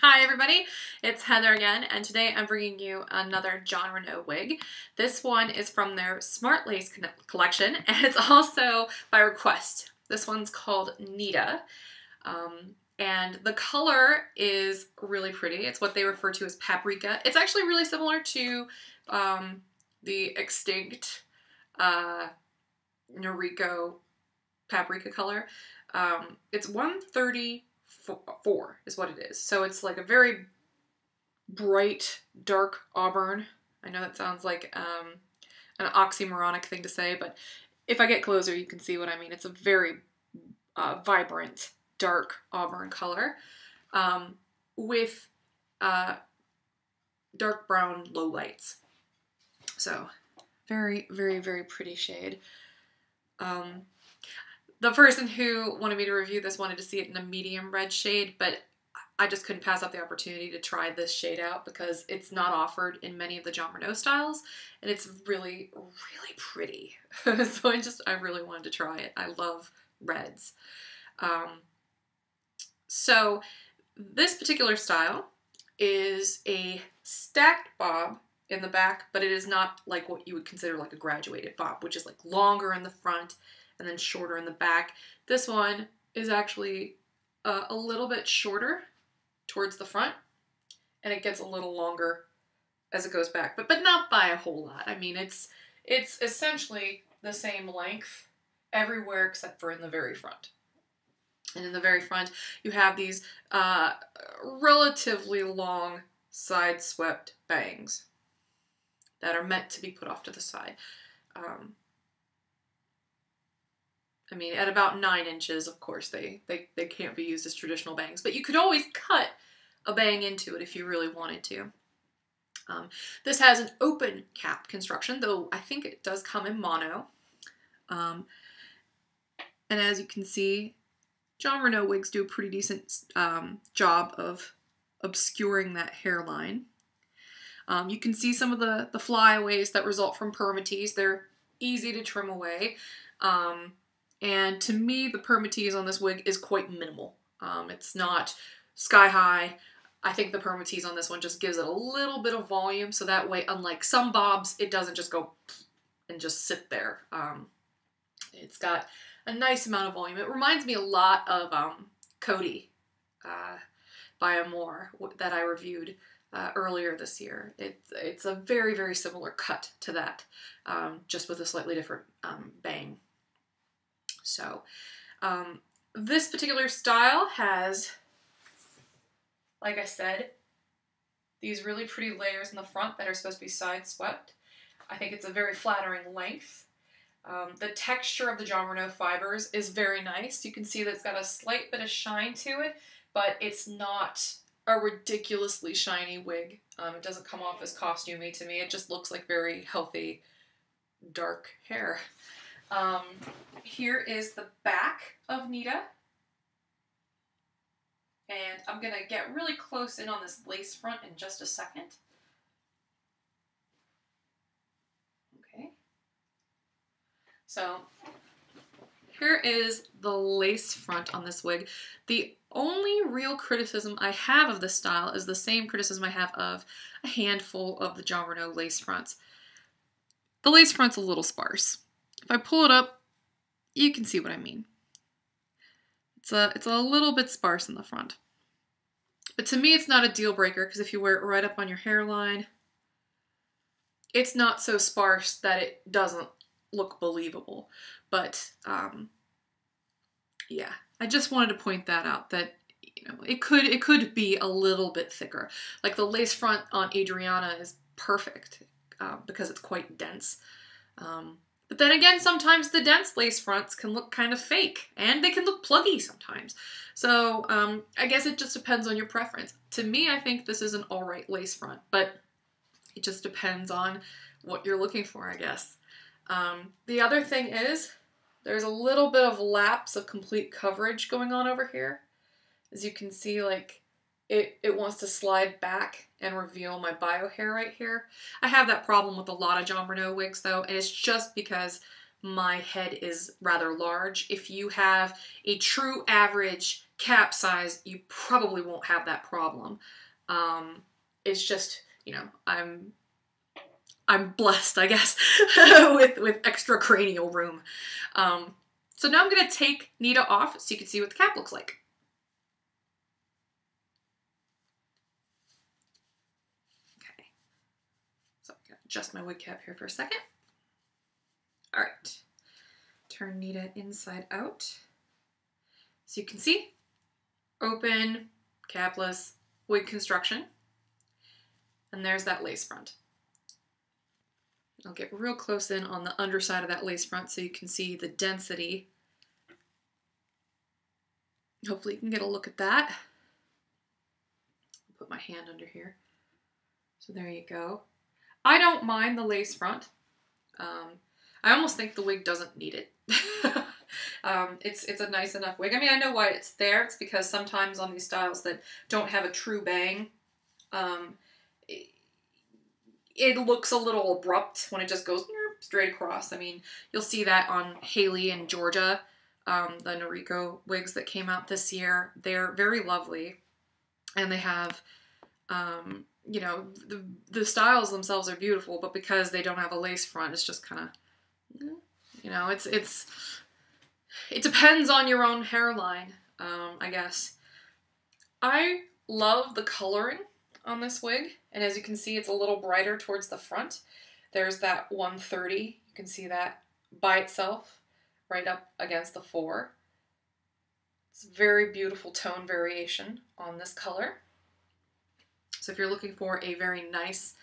Hi everybody, it's Heather again, and today I'm bringing you another Jon Renau wig. This one is from their Smart Lace collection, and it's also by request. This one's called Nita, and the color is really pretty. It's what they refer to as Paprika. It's actually really similar to the extinct Noriko Paprika color. It's 134 is what it is. So it's like a very bright, dark auburn. I know that sounds like an oxymoronic thing to say, but if I get closer, you can see what I mean. It's a very vibrant, dark auburn color with dark brown lowlights. So very, very, very pretty shade. The person who wanted me to review this wanted to see it in a medium red shade, but I just couldn't pass up the opportunity to try this shade out because it's not offered in many of the Jon Renau styles, and it's really, really pretty. So I really wanted to try it. I love reds. So this particular style is a stacked bob in the back, but it is not like what you would consider like a graduated bob, which is like longer in the front and then shorter in the back. This one is actually a little bit shorter towards the front, and it gets a little longer as it goes back, but not by a whole lot. I mean, it's essentially the same length everywhere except for in the very front. And in the very front, you have these relatively long side swept bangs that are meant to be put off to the side. I mean, at about 9 inches, of course, they can't be used as traditional bangs, but you could always cut a bang into it if you really wanted to. This has an open cap construction, though I think it does come in mono. And as you can see, Jon Renau wigs do a pretty decent job of obscuring that hairline. You can see some of the flyaways that result from permatease. They're easy to trim away. And to me, the permatease on this wig is quite minimal. It's not sky high. I think the permatease on this one just gives it a little bit of volume, so that way, unlike some bobs, it doesn't just go and just sit there. It's got a nice amount of volume. It reminds me a lot of Cody by Amore that I reviewed earlier this year. It's a very, very similar cut to that, just with a slightly different bang. So this particular style has, like I said, these really pretty layers in the front that are supposed to be side swept. I think it's a very flattering length. The texture of the Jon Renau fibers is very nice. You can see that it's got a slight bit of shine to it, but it's not a ridiculously shiny wig. It doesn't come off as costumey to me. It just looks like very healthy, dark hair. Here is the back of Nita. And I'm going to get really close in on this lace front in just a second. Okay. So here is the lace front on this wig. The only real criticism I have of this style is the same criticism I have of a handful of the Jon Renau lace fronts. The lace front's a little sparse. If I pull it up, you can see what I mean. It's a little bit sparse in the front. But to me, it's not a deal breaker, because if you wear it right up on your hairline, it's not so sparse that it doesn't look believable. But yeah, I just wanted to point that out, that it could be a little bit thicker. Like the lace front on Adriana is perfect because it's quite dense. But then again, sometimes the dense lace fronts can look kind of fake, and they can look pluggy sometimes. So I guess it just depends on your preference. To me, I think this is an alright lace front, but it just depends on what you're looking for, I guess. The other thing is, there's a little bit of lapse of complete coverage going on over here. As you can see, like, it wants to slide back and reveal my bio hair right here. I have that problem with a lot of Jon Renau wigs though, and it's just because my head is rather large. If you have a true average cap size, you probably won't have that problem. It's just, you know, I'm blessed, I guess, with extra cranial room. So now I'm gonna take Nita off so you can see what the cap looks like. Okay, so I'm gonna adjust my wig cap here for a second. All right, turn Nita inside out. So you can see, open, capless, wig construction. And there's that lace front. I'll get real close in on the underside of that lace front so you can see the density. Hopefully you can get a look at that. I'll put my hand under here. So there you go. I don't mind the lace front. I almost think the wig doesn't need it. It's a nice enough wig. I mean, I know why it's there. It's because sometimes on these styles that don't have a true bang, it looks a little abrupt when it just goes straight across. I mean, you'll see that on Haley and Georgia, the Noriko wigs that came out this year. They're very lovely, and they have, you know, the styles themselves are beautiful, but because they don't have a lace front, it's just kind of, you know, it depends on your own hairline, I guess. I love the coloring on this wig, and as you can see, it's a little brighter towards the front. There's that 130. You can see that by itself right up against the 4. It's a very beautiful tone variation on this color. So if you're looking for a very nice,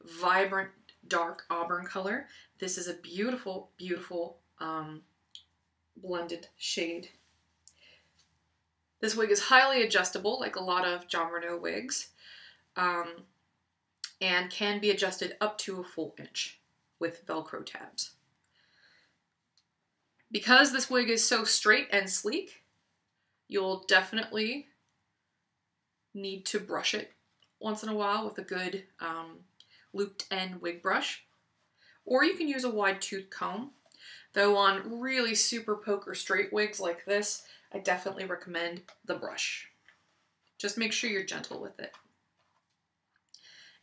vibrant, dark auburn color, this is a beautiful, beautiful blended shade. This wig is highly adjustable, like a lot of Jon Renau wigs. And can be adjusted up to a full inch with Velcro tabs. Because this wig is so straight and sleek, you'll definitely need to brush it once in a while with a good looped end wig brush. Or you can use a wide tooth comb. Though on really super poker straight wigs like this, I definitely recommend the brush. Just make sure you're gentle with it.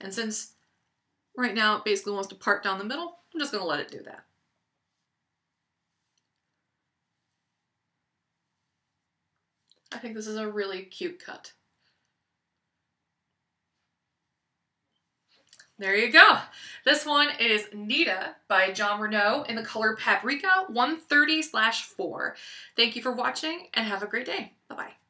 And since right now it basically wants to part down the middle, I'm just going to let it do that. I think this is a really cute cut. There you go. This one is Nita by Jon Renau in the color Paprika 130/4. Thank you for watching and have a great day. Bye-bye.